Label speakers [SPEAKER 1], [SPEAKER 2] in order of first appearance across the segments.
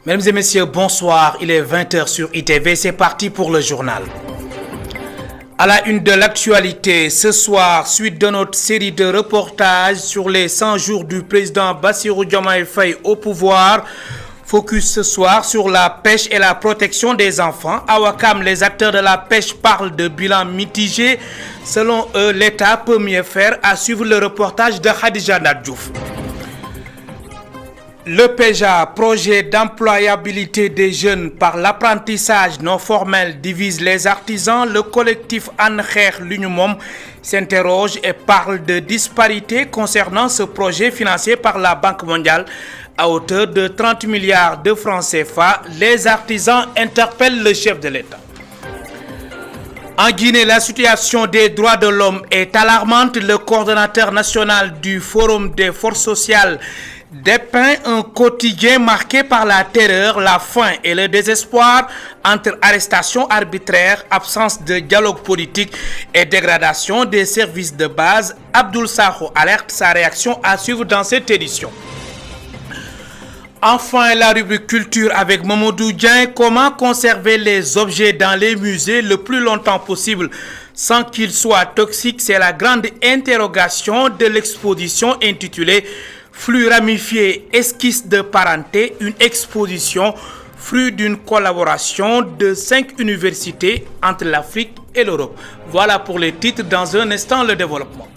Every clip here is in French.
[SPEAKER 1] Mesdames et messieurs, bonsoir. Il est 20h sur ITV. C'est parti pour le journal. À la une de l'actualité, ce soir, suite de notre série de reportages sur les 100 jours du président Bassirou Diomaye Faye au pouvoir. Focus ce soir sur la pêche et la protection des enfants. À Ouakam, les acteurs de la pêche parlent de bilan mitigé. Selon eux, l'État peut mieux faire. À suivre le reportage de Khadija Nadjouf. Le PEJA, projet d'employabilité des jeunes par l'apprentissage non formel, divise les artisans. Le collectif Anher l'Union s'interroge et parle de disparités concernant ce projet financé par la Banque mondiale à hauteur de 30 milliards de francs CFA. Les artisans interpellent le chef de l'État. En Guinée, la situation des droits de l'homme est alarmante. Le coordonnateur national du Forum des forces sociales dépeint un quotidien marqué par la terreur, la faim et le désespoir entre arrestations arbitraires, absence de dialogue politique et dégradation des services de base. Abdoul Sakho alerte, sa réaction à suivre dans cette édition. Enfin, la rubrique culture avec Mamadou Dieng. Comment conserver les objets dans les musées le plus longtemps possible sans qu'ils soient toxiques? C'est la grande interrogation de l'exposition intitulée Flux ramifié, esquisse de parenté, une exposition fruit d'une collaboration de 5 universités entre l'Afrique et l'Europe. Voilà pour les titres, dans un instant le développement.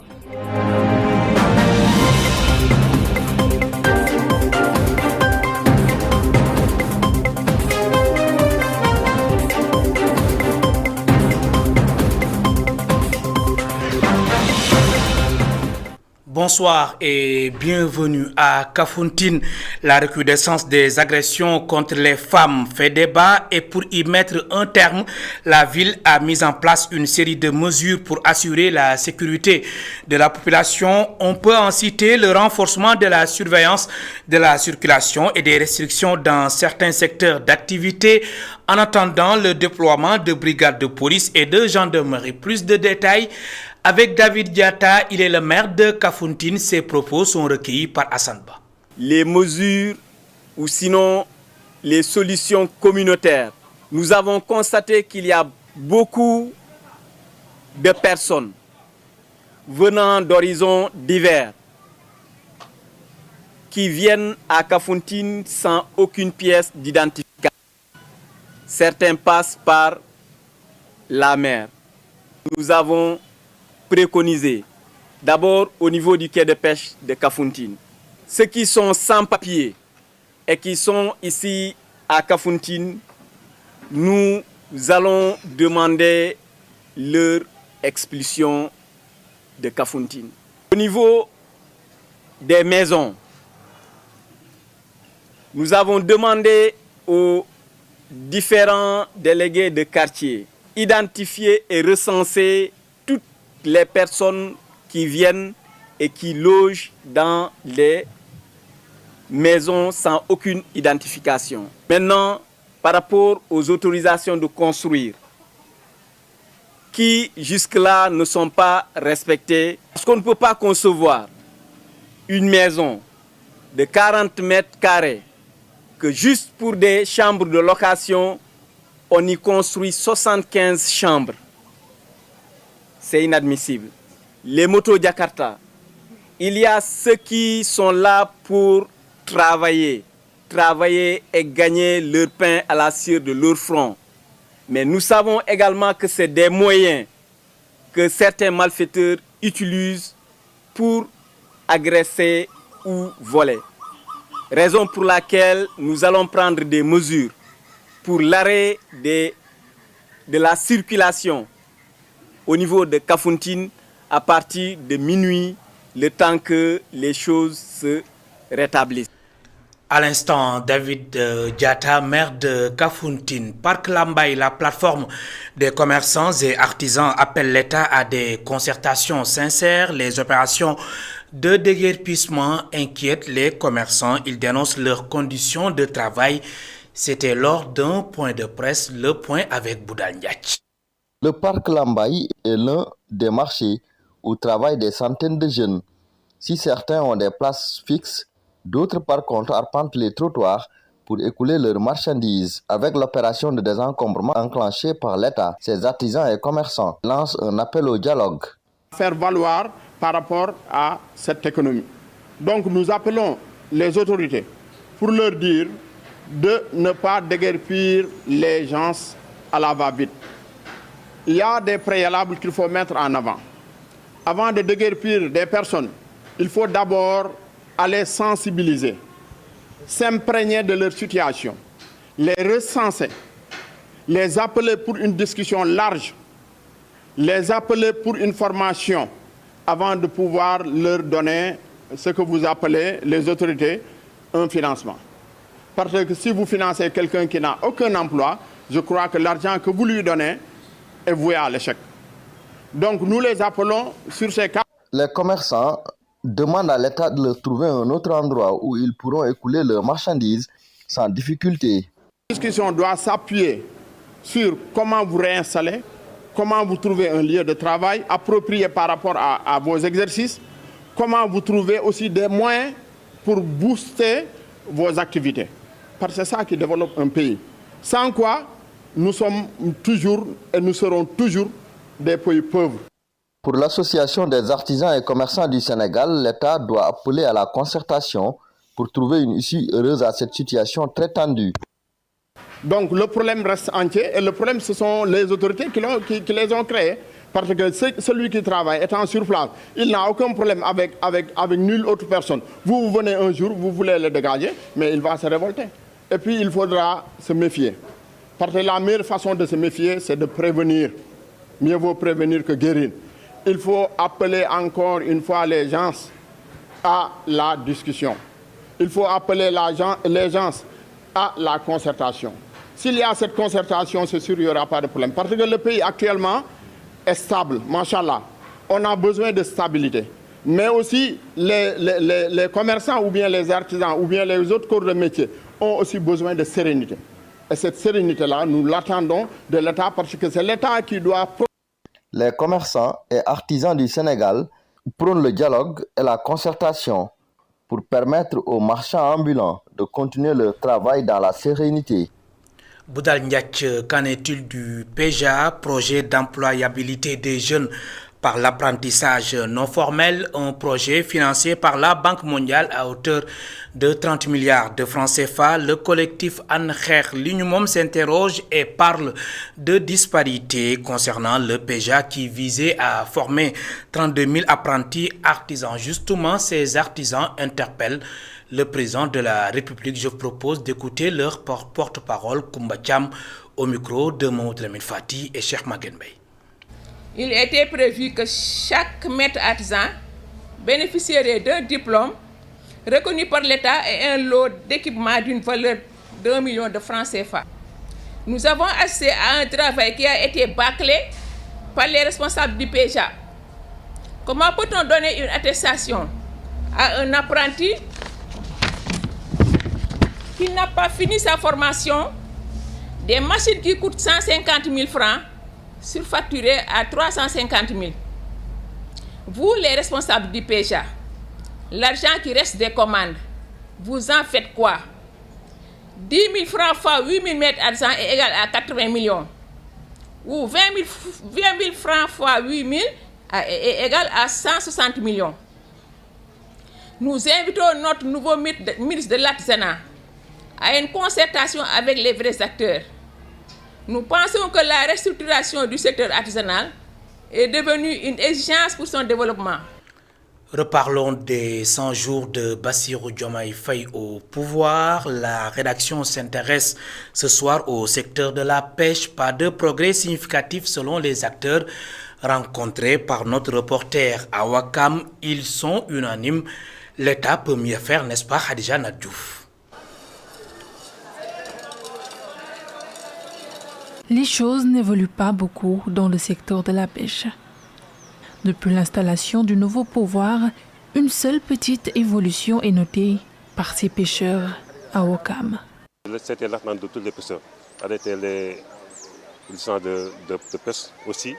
[SPEAKER 1] Bonsoir et bienvenue à Kafountine. La recrudescence des agressions contre les femmes fait débat et pour y mettre un terme, la ville a mis en place une série de mesures pour assurer la sécurité de la population. On peut en citer le renforcement de la surveillance de la circulation et des restrictions dans certains secteurs d'activité. En attendant le déploiement de brigades de police et de gendarmerie. Plus de détails avec David Diatta, il est le maire de Kafountine. Ses propos sont recueillis par Hassan Ba.
[SPEAKER 2] Les mesures ou sinon les solutions communautaires. Nous avons constaté qu'il y a beaucoup de personnes venant d'horizons divers qui viennent à Kafountine sans aucune pièce d'identification. Certains passent par la mer. Nous avons préconisé, d'abord au niveau du quai de pêche de Kafountine, ceux qui sont sans papier et qui sont ici à Kafountine, nous allons demander leur expulsion de Kafountine. Au niveau des maisons, nous avons demandé aux différents délégués de quartier identifier et recenser toutes les personnes qui viennent et qui logent dans les maisons sans aucune identification. Maintenant, par rapport aux autorisations de construire, qui jusque-là ne sont pas respectées, parce qu'on ne peut pas concevoir une maison de 40 mètres carrés que juste pour des chambres de location, on y construit 75 chambres. C'est inadmissible. Les motos Jakarta, il y a ceux qui sont là pour travailler et gagner leur pain à la cire de leur front. Mais nous savons également que c'est des moyens que certains malfaiteurs utilisent pour agresser ou voler. Raison pour laquelle nous allons prendre des mesures pour l'arrêt de la circulation au niveau de Kafountine à partir de minuit, le temps que les choses se rétablissent.
[SPEAKER 1] À l'instant, David Diatta, maire de Kafountine. Parc Lambaye, la plateforme des commerçants et artisans appelle l'État à des concertations sincères. Les opérations de déguerpissement inquiètent les commerçants. Ils dénoncent leurs conditions de travail. C'était lors d'un point de presse, le point avec Boudal Ndiaye.
[SPEAKER 3] Le parc Lambaye est l'un des marchés où travaillent des centaines de jeunes. Si certains ont des places fixes, d'autres par contre arpentent les trottoirs pour écouler leurs marchandises. Avec l'opération de désencombrement enclenchée par l'État, ces artisans et commerçants lancent un appel au dialogue.
[SPEAKER 4] Faire valoir par rapport à cette économie. Donc nous appelons les autorités pour leur dire de ne pas déguerpir les gens à la va-vite. Il y a des préalables qu'il faut mettre en avant. Avant de déguerpir des personnes, il faut d'abord aller sensibiliser, s'imprégner de leur situation, les recenser, les appeler pour une discussion large, les appeler pour une formation avant de pouvoir leur donner ce que vous appelez, les autorités, un financement. Parce que si vous financez quelqu'un qui n'a aucun emploi, je crois que l'argent que vous lui donnez est voué à l'échec. Donc nous les appelons sur ces cas.
[SPEAKER 3] Les commerçants demandent à l'État de leur trouver un autre endroit où ils pourront écouler leurs marchandises sans difficulté.
[SPEAKER 4] La discussion doit s'appuyer sur comment vous réinstaller, comment vous trouvez un lieu de travail approprié par rapport à vos exercices, comment vous trouvez aussi des moyens pour booster vos activités. Parce que c'est ça qui développe un pays. Sans quoi, nous sommes toujours et nous serons toujours des pays pauvres.
[SPEAKER 3] Pour l'Association des artisans et commerçants du Sénégal, l'État doit appeler à la concertation pour trouver une issue heureuse à cette situation très tendue.
[SPEAKER 4] Donc le problème reste entier et le problème ce sont les autorités qui les ont créés. Parce que celui qui travaille étant sur place, il n'a aucun problème avec nulle autre personne. Vous venez un jour, vous voulez le dégager, mais il va se révolter. Et puis il faudra se méfier. Parce que la meilleure façon de se méfier, c'est de prévenir. Mieux vaut prévenir que guérir. Il faut appeler encore une fois les gens à la discussion. Il faut appeler les gens à la concertation. S'il y a cette concertation, c'est sûr qu'il n'y aura pas de problème. Parce que le pays actuellement est stable, machallah. On a besoin de stabilité. Mais aussi, les commerçants ou bien les artisans ou bien les autres corps de métier ont aussi besoin de sérénité. Et cette sérénité-là, nous l'attendons de l'État parce que c'est l'État qui doit...
[SPEAKER 3] Les commerçants et artisans du Sénégal prônent le dialogue et la concertation pour permettre aux marchands ambulants de continuer leur travail dans la sérénité.
[SPEAKER 1] Boudal Ndiaye, qu'en est-il du PEJA, projet d'employabilité des jeunes par l'apprentissage non formel, un projet financé par la Banque mondiale à hauteur de 30 milliards de francs CFA. Le collectif Ànd Xeex Li Ñu Moom s'interroge et parle de disparités concernant le PEJA qui visait à former 32 000 apprentis artisans. Justement, ces artisans interpellent le président de la République. Je propose d'écouter leur porte-parole, Koumba Thiam, au micro de Mamadou Lamine Fati et Cheikh Maguette Mbaye.
[SPEAKER 5] Il était prévu que chaque maître artisan bénéficierait d'un diplôme reconnu par l'État et un lot d'équipement d'une valeur d'1 million de francs CFA. Nous avons assisté à un travail qui a été bâclé par les responsables du PEJA. Comment peut-on donner une attestation à un apprenti qui n'a pas fini sa formation, des machines qui coûtent 150 000 francs, surfacturées à 350 000. Vous, les responsables du PEJA, l'argent qui reste des commandes, vous en faites quoi? 10 000 francs fois 8 000 mètres artisans est égal à 80 millions. Ou 20 000 francs fois 8 000 est égal à 160 millions. Nous invitons notre nouveau ministre de l'Artisanat à une concertation avec les vrais acteurs. Nous pensons que la restructuration du secteur artisanal est devenue une exigence pour son développement.
[SPEAKER 1] Reparlons des 100 jours de Bassirou Diomaye Faye au pouvoir. La rédaction s'intéresse ce soir au secteur de la pêche. Pas de progrès significatif selon les acteurs rencontrés par notre reporter à Ouakam. Ils sont unanimes. L'État peut mieux faire, n'est-ce pas, Khadija Nadjouf?
[SPEAKER 6] Les choses n'évoluent pas beaucoup dans le secteur de la pêche. Depuis l'installation du nouveau pouvoir, une seule petite évolution est notée par ces pêcheurs à Ouakam.
[SPEAKER 7] C'était l'attente de tous les pêcheurs. Arrêter les licences de pêche aussi.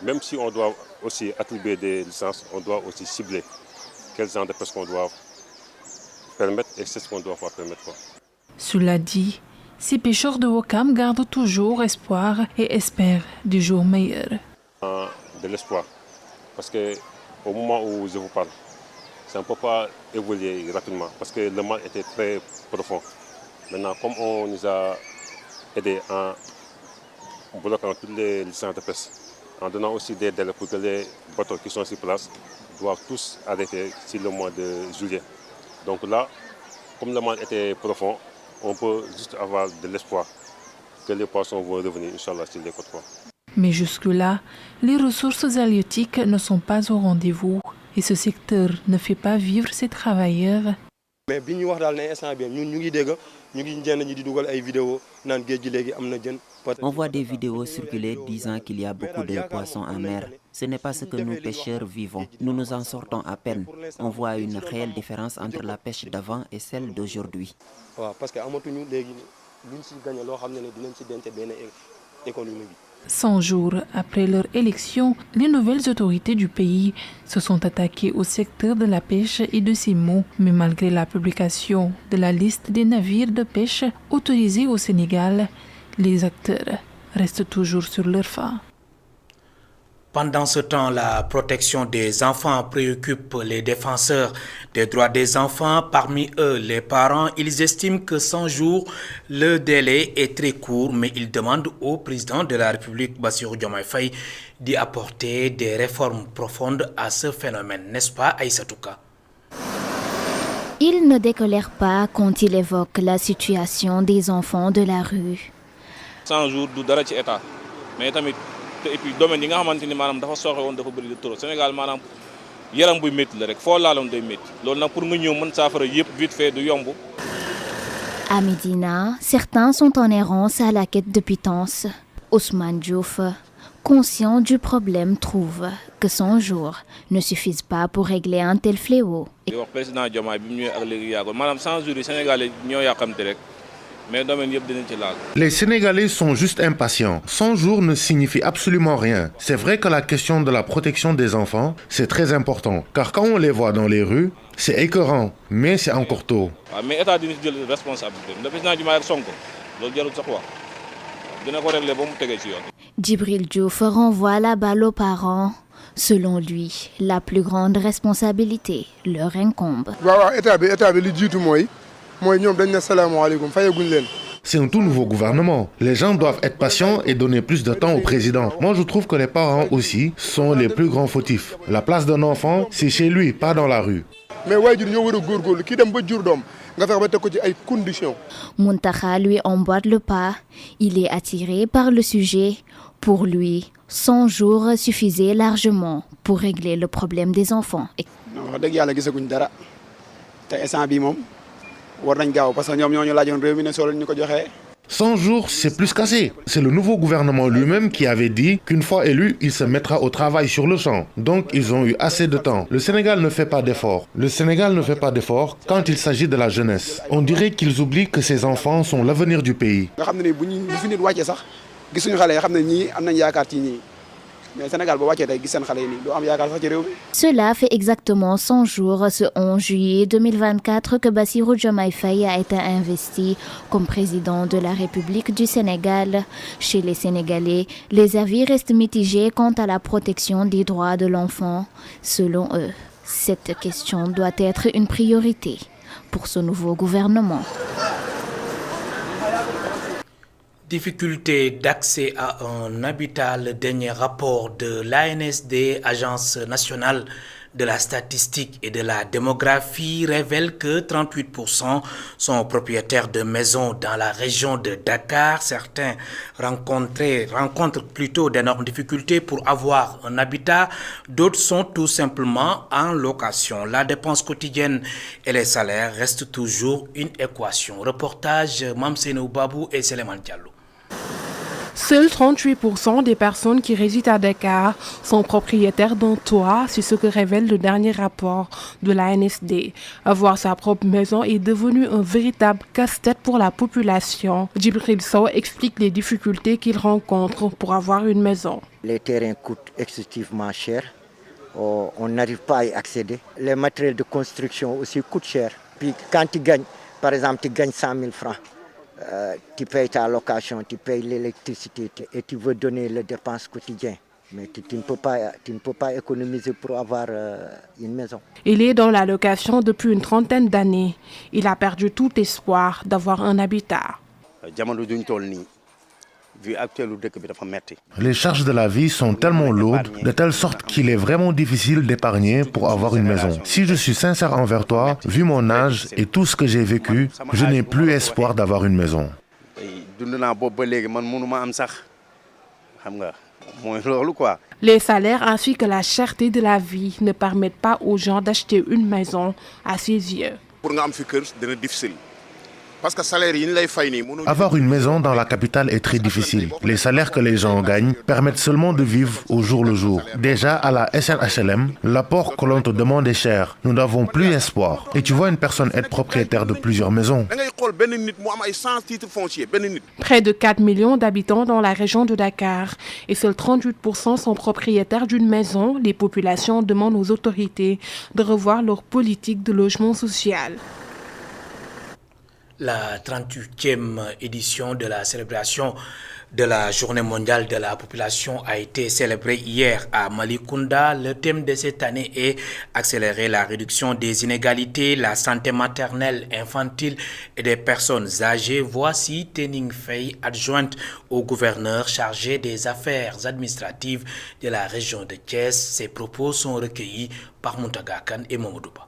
[SPEAKER 7] Même si on doit aussi attribuer des licences, on doit aussi cibler quel genre de pêche qu'on doit permettre et c'est ce qu'on doit pas permettre.
[SPEAKER 6] Cela dit, ces pêcheurs de Ouakam gardent toujours espoir et espèrent des jours meilleurs.
[SPEAKER 7] De l'espoir, parce qu'au moment où je vous parle, ça ne peut pas évoluer rapidement, parce que le mal était très profond. Maintenant, comme on nous a aidés en bloquant toutes les licences de pêche, en donnant aussi des délais pour que les bateaux qui sont sur place doivent tous arrêter sur le mois de juillet. Donc là, comme le mal était profond, on peut juste avoir de l'espoir que les poissons vont revenir, Inch'Allah, sur les côtes.
[SPEAKER 6] Mais jusque-là, les ressources halieutiques ne sont pas au rendez-vous et ce secteur ne fait pas vivre ses travailleurs.
[SPEAKER 8] Mais
[SPEAKER 9] on voit des vidéos circuler disant qu'il y a beaucoup de poissons en mer. Ce n'est pas ce que nous pêcheurs vivons. Nous nous en sortons à peine. On voit une réelle différence entre la pêche d'avant et celle d'aujourd'hui.
[SPEAKER 6] 100 jours après leur élection, les nouvelles autorités du pays se sont attaquées au secteur de la pêche et de ses mots. Mais malgré la publication de la liste des navires de pêche autorisés au Sénégal, les acteurs restent toujours sur leur faim.
[SPEAKER 1] Pendant ce temps, la protection des enfants préoccupe les défenseurs des droits des enfants. Parmi eux, les parents, ils estiment que 100 jours, le délai est très court, mais ils demandent au président de la République, Bassirou Diomaye Faye, d'y apporter des réformes profondes à ce phénomène. N'est-ce pas, Aïssatouka?
[SPEAKER 10] Il ne décolère pas quand il évoque la situation des enfants de la rue.
[SPEAKER 11] 100 jours du dara ci état mais tamit et puis domaine yi nga xamanteni manam dafa soxé won dafa bari de trop Sénégal manam yaram buy metti la rek fo laalon day metti lool nak pour nga ñew mën safara yépp vite fait du yomb.
[SPEAKER 10] À Médina, certains sont en errance à la quête de pitance. Ousmane Diouf, conscient du problème, trouve que 100 jours ne suffisent pas pour régler un tel fléau.
[SPEAKER 11] Di wax président Diomaye bi mu ñëw ak légui yagol manam 100 jours yi Sénégalais ñoo yakamti rek.
[SPEAKER 12] Les Sénégalais sont juste impatients. 100 jours ne signifie absolument rien. C'est vrai que la question de la protection des enfants, c'est très important. Car quand on les voit dans les rues, c'est écœurant, mais c'est encore tôt.
[SPEAKER 11] Mais l'État doit prendre la responsabilité. Le président Diomaye Sonko, loolu jarul sax wax. Dina ko régler ba mu tégué ci yoon.
[SPEAKER 10] Djibril Diouf renvoie la balle aux parents. Selon lui, la plus grande responsabilité leur incombe.
[SPEAKER 12] C'est un tout nouveau gouvernement. Les gens doivent être patients et donner plus de temps au président. Moi, je trouve que les parents aussi sont les plus grands fautifs. La place d'un enfant, c'est chez lui, pas dans la rue.
[SPEAKER 10] Muntaha lui emboîte le pas. Il est attiré par le sujet. Pour lui, 100 jours suffisaient largement pour régler le problème des enfants.
[SPEAKER 12] 100 jours, c'est plus qu'assez. C'est le nouveau gouvernement lui-même qui avait dit qu'une fois élu, il se mettra au travail sur le champ. Donc, ils ont eu assez de temps. Le Sénégal ne fait pas d'efforts. Le Sénégal ne fait pas d'efforts quand il s'agit de la jeunesse. On dirait qu'ils oublient que ces enfants sont l'avenir du pays.
[SPEAKER 10] Cela fait exactement 100 jours, ce 11 juillet 2024, que Bassirou Diomaye Faye a été investi comme président de la République du Sénégal. Chez les Sénégalais, les avis restent mitigés quant à la protection des droits de l'enfant. Selon eux, cette question doit être une priorité pour ce nouveau gouvernement.
[SPEAKER 1] Difficulté d'accès à un habitat, le dernier rapport de l'ANSD, Agence nationale de la statistique et de la démographie, révèle que 38% sont propriétaires de maisons dans la région de Dakar. Certains rencontrent plutôt d'énormes difficultés pour avoir un habitat. D'autres sont tout simplement en location. La dépense quotidienne et les salaires restent toujours une équation. Reportage Mamsenou Babou et Seleman Diallo.
[SPEAKER 13] Seuls 38% des personnes qui résident à Dakar sont propriétaires d'un toit, c'est ce que révèle le dernier rapport de l'ANSD. Avoir sa propre maison est devenu un véritable casse-tête pour la population. Djibril Sow explique les difficultés qu'ils rencontrent pour avoir une maison.
[SPEAKER 14] Les terrains coûtent excessivement cher, on n'arrive pas à y accéder. Les matériels de construction aussi coûtent cher. Puis quand tu gagnes Par exemple, tu gagnes 100 000 francs, tu payes ta location, tu payes l'électricité et tu veux donner les dépenses quotidiennes. Mais tu ne peux pas économiser pour avoir une maison.
[SPEAKER 13] Il est dans la location depuis une trentaine d'années. Il a perdu tout espoir d'avoir un habitat.
[SPEAKER 12] Les charges de la vie sont tellement lourdes, de telle sorte qu'il est vraiment difficile d'épargner pour avoir une maison. Si je suis sincère envers toi, vu mon âge et tout ce que j'ai vécu, je n'ai plus espoir d'avoir une maison.
[SPEAKER 13] Les salaires ainsi que la cherté de la vie ne permettent pas aux gens d'acheter une maison à ses yeux.
[SPEAKER 12] Avoir une maison dans la capitale est très difficile. Les salaires que les gens gagnent permettent seulement de vivre au jour le jour. Déjà, à la SNHLM, l'apport que l'on te demande est cher. Nous n'avons plus espoir. Et tu vois une personne être propriétaire de plusieurs maisons.
[SPEAKER 13] Près de 4 millions d'habitants dans la région de Dakar et seuls 38% sont propriétaires d'une maison. Les populations demandent aux autorités de revoir leur politique de logement social.
[SPEAKER 1] La 38e édition de la célébration de la Journée mondiale de la population a été célébrée hier à Malicounda. Le thème de cette année est accélérer la réduction des inégalités, la santé maternelle, infantile et des personnes âgées. Voici Tening Faye, adjointe au gouverneur chargé des affaires administratives de la région de Thiès. Ses propos sont recueillis par Mountaga Kane et Momodouba.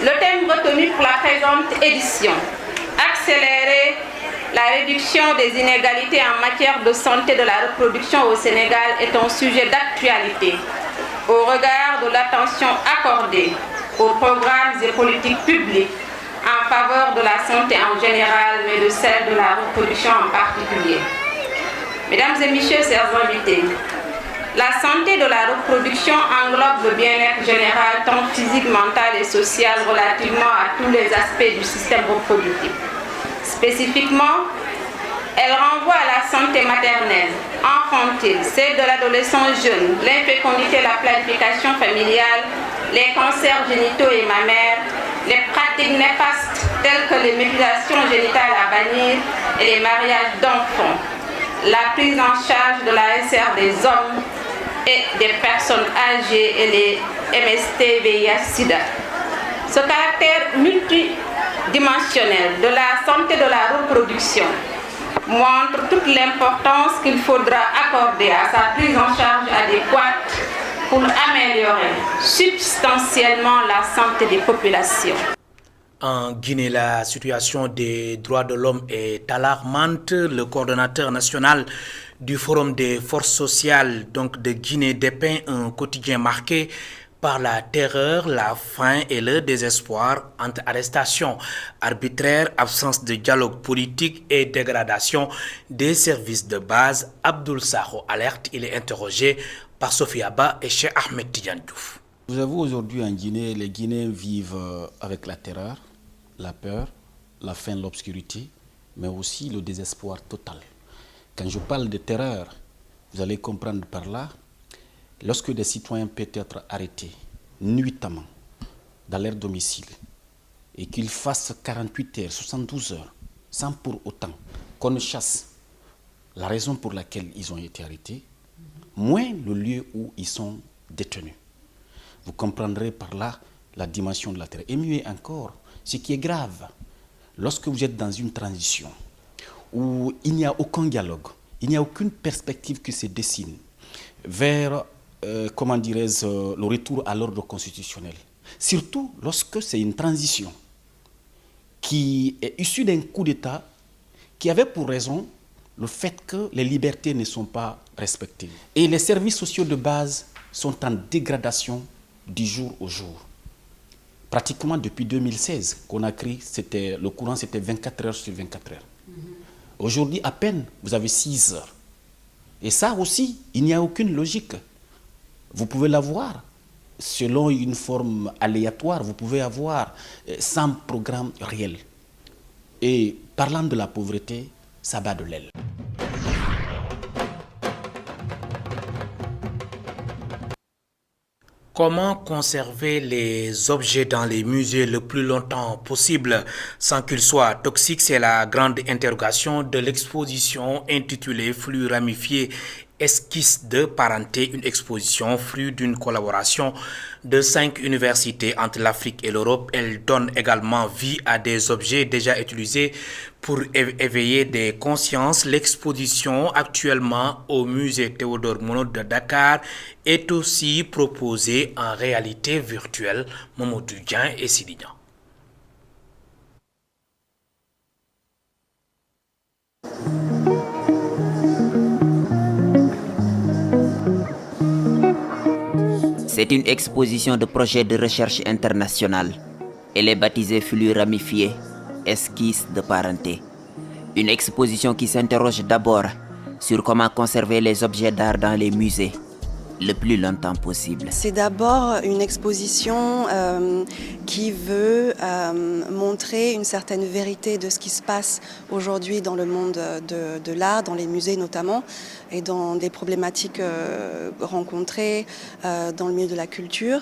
[SPEAKER 8] Le thème retenu pour la présente édition: accélérer la réduction des inégalités en matière de santé de la reproduction au Sénégal est un sujet d'actualité au regard de l'attention accordée aux programmes et politiques publiques en faveur de la santé en général, mais de celle de la reproduction en particulier. Mesdames et messieurs, chers invités, la santé de la reproduction englobe le bien-être général, tant physique, mental et social, relativement à tous les aspects du système reproductif. Spécifiquement, elle renvoie à la santé maternelle, infantile, celle de l'adolescent jeune, l'infécondité, la planification familiale, les cancers génitaux et mammaires, les pratiques néfastes telles que les mutilations génitales à bannir et les mariages d'enfants, la prise en charge de la SR des hommes et des personnes âgées et les MST, VIH-Sida. Ce caractère multidimensionnel de la santé de la reproduction montre toute l'importance qu'il faudra accorder à sa prise en charge adéquate pour améliorer substantiellement la santé des populations.
[SPEAKER 1] En Guinée, la situation des droits de l'homme est alarmante. Le coordonnateur national du Forum des forces sociales de Guinée dépeint un quotidien marqué par la terreur, la faim et le désespoir entre arrestations arbitraires, absence de dialogue politique et dégradation des services de base. Abdoul Saho alerte, il est interrogé par Sophie Abba et Cheikh Ahmed Tidiane Diouf.
[SPEAKER 15] Vous avez aujourd'hui en Guinée, les Guinéens vivent avec la terreur, la peur, la faim, l'obscurité, mais aussi le désespoir total. Quand je parle de terreur, vous allez comprendre par là, lorsque des citoyens peuvent être arrêtés nuitamment dans leur domicile et qu'ils fassent 48 heures, 72 heures, sans pour autant qu'on ne chasse la raison pour laquelle ils ont été arrêtés, moins le lieu où ils sont détenus. Vous comprendrez par là la dimension de la terreur. Et mieux encore, ce qui est grave, lorsque vous êtes dans une transition où il n'y a aucun dialogue, il n'y a aucune perspective qui se dessine vers, le retour à l'ordre constitutionnel. Surtout lorsque c'est une transition qui est issue d'un coup d'État qui avait pour raison le fait que les libertés ne sont pas respectées. Et les services sociaux de base sont en dégradation du jour au jour. Pratiquement depuis 2016, Conakry, le courant c'était 24 heures sur 24 heures. Aujourd'hui, à peine, vous avez 6 heures. Et ça aussi, il n'y a aucune logique. Vous pouvez l'avoir selon une forme aléatoire, vous pouvez avoir sans programme réel. Et parlant de la pauvreté, ça bat de l'aile.
[SPEAKER 1] Comment conserver les objets dans les musées le plus longtemps possible sans qu'ils soient toxiques? C'est la grande interrogation de l'exposition intitulée Flux ramifiés, esquisse de parenté, une exposition fruit d'une collaboration de 5 universités entre l'Afrique et l'Europe. Elle donne également vie à des objets déjà utilisés pour éveiller des consciences. L'exposition actuellement au musée Théodore Monod de Dakar est aussi proposée en réalité virtuelle. Mamadou Dieng et Sidignan.
[SPEAKER 9] C'est une exposition de projet de recherche internationale. Elle est baptisée Flux ramifiés, esquisse de parenté. Une exposition qui s'interroge d'abord sur comment conserver les objets d'art dans les musées le plus longtemps possible.
[SPEAKER 16] C'est d'abord une exposition qui veut montrer une certaine vérité de ce qui se passe aujourd'hui dans le monde de l'art, dans les musées notamment, et dans des problématiques rencontrées dans le milieu de la culture.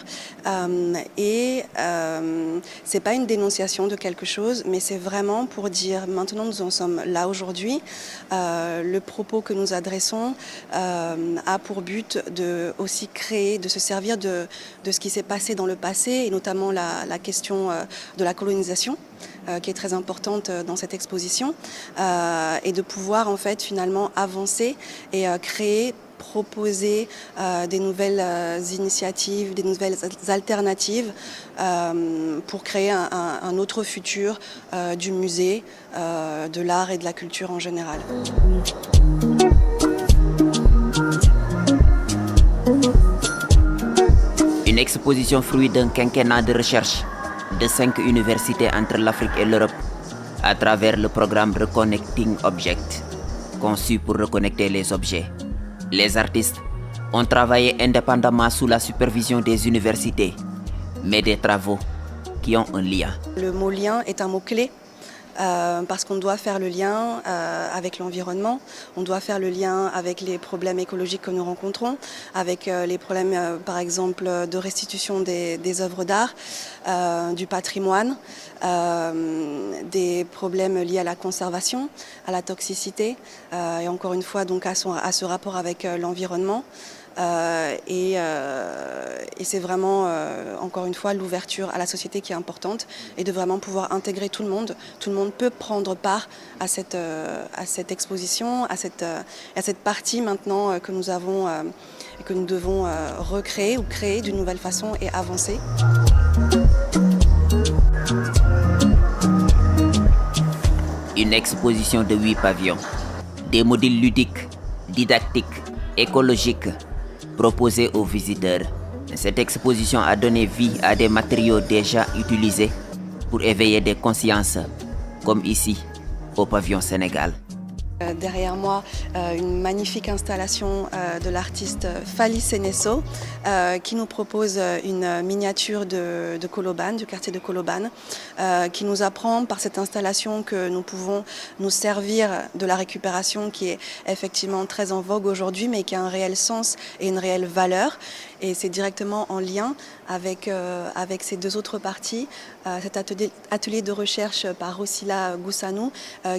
[SPEAKER 16] C'est pas une dénonciation de quelque chose, mais c'est vraiment pour dire maintenant nous en sommes là aujourd'hui. Le propos que nous adressons a pour but de aussi créer, de se servir de ce qui s'est passé dans le passé, et notamment la question de la colonisation, qui est très importante dans cette exposition, et de pouvoir en fait finalement avancer et créer, proposer des nouvelles initiatives, des nouvelles alternatives pour créer un autre futur du musée, de l'art et de la culture en général.
[SPEAKER 9] Une exposition fruit d'un quinquennat de recherche de 5 universités entre l'Afrique et l'Europe à travers le programme Reconnecting Objects, conçu pour reconnecter les objets. Les artistes ont travaillé indépendamment sous la supervision des universités, mais des travaux qui ont un lien.
[SPEAKER 16] Le mot lien est un mot clé. Parce qu'on doit faire le lien avec l'environnement, on doit faire le lien avec les problèmes écologiques que nous rencontrons, avec les problèmes par exemple de restitution des œuvres d'art, du patrimoine, des problèmes liés à la conservation, à la toxicité, et encore une fois donc à ce rapport avec l'environnement. Et c'est vraiment, encore une fois, l'ouverture à la société qui est importante, et de vraiment pouvoir intégrer tout le monde. Tout le monde peut prendre part à cette exposition, à cette partie maintenant que nous avons et que nous devons recréer ou créer d'une nouvelle façon et avancer.
[SPEAKER 9] Une exposition de 8 pavillons, des modules ludiques, didactiques, écologiques, proposés aux visiteurs. Cette exposition a donné vie à des matériaux déjà utilisés pour éveiller des consciences, comme ici, au pavillon Sénégal.
[SPEAKER 16] Derrière moi, une magnifique installation de l'artiste Fally Senesso qui nous propose une miniature de Colobane, du quartier de Colobane, qui nous apprend par cette installation que nous pouvons nous servir de la récupération qui est effectivement très en vogue aujourd'hui, mais qui a un réel sens et une réelle valeur. Et c'est directement en lien avec ces deux autres parties, cet atelier de recherche par Rossila Goussanou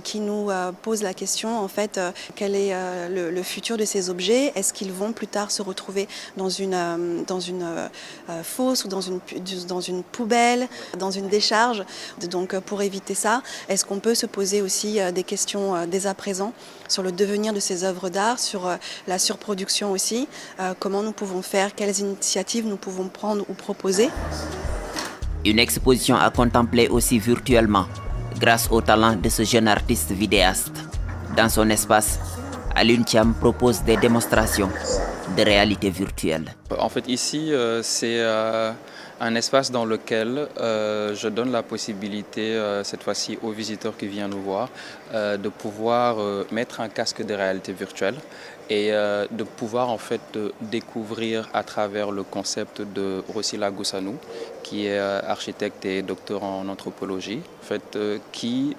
[SPEAKER 16] qui nous pose la question en fait, quel est le futur de ces objets? Est-ce qu'ils vont plus tard se retrouver dans une fosse ou dans une poubelle, dans une décharge? Donc pour éviter ça, est-ce qu'on peut se poser aussi des questions dès à présent sur le devenir de ces œuvres d'art, sur la surproduction aussi, comment nous pouvons faire, quelles initiatives nous pouvons prendre ou proposer.
[SPEAKER 9] Une exposition à contempler aussi virtuellement grâce au talent de ce jeune artiste vidéaste. Dans son espace, Alioune Thiam propose des démonstrations de réalité virtuelle.
[SPEAKER 17] En fait, ici, c'est un espace dans lequel je donne la possibilité, cette fois-ci aux visiteurs qui viennent nous voir, de pouvoir mettre un casque de réalité virtuelle et de pouvoir en fait découvrir à travers le concept de Rossila Goussanou, qui est architecte et docteur en anthropologie, en fait, qui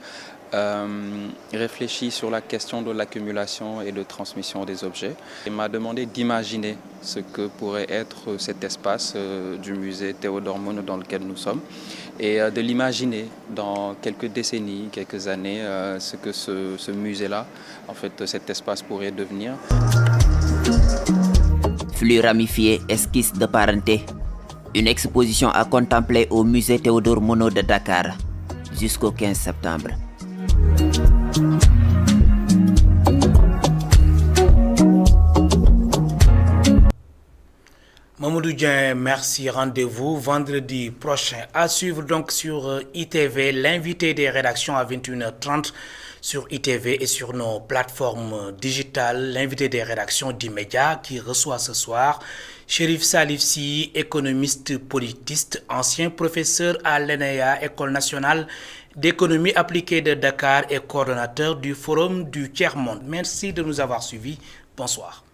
[SPEAKER 17] réfléchi sur la question de l'accumulation et de transmission des objets. Il m'a demandé d'imaginer ce que pourrait être cet espace du musée Théodore Monod dans lequel nous sommes et de l'imaginer dans quelques décennies, quelques années, ce que ce musée-là, en fait, cet espace pourrait devenir.
[SPEAKER 9] Flux ramifiés, esquisses de parenté. Une exposition à contempler au musée Théodore Monod de Dakar jusqu'au 15 septembre.
[SPEAKER 1] Mamadou Dieng, merci. Rendez-vous vendredi prochain. À suivre donc sur ITV, l'invité des rédactions à 21h30 sur ITV et sur nos plateformes digitales. L'invité des rédactions d'Immédiat qui reçoit ce soir Chérif Salif Sy, économiste politiste, ancien professeur à l'ENEA, École nationale d'économie appliquée de Dakar et coordonnateur du Forum du Tiers-Monde. Merci de nous avoir suivis. Bonsoir.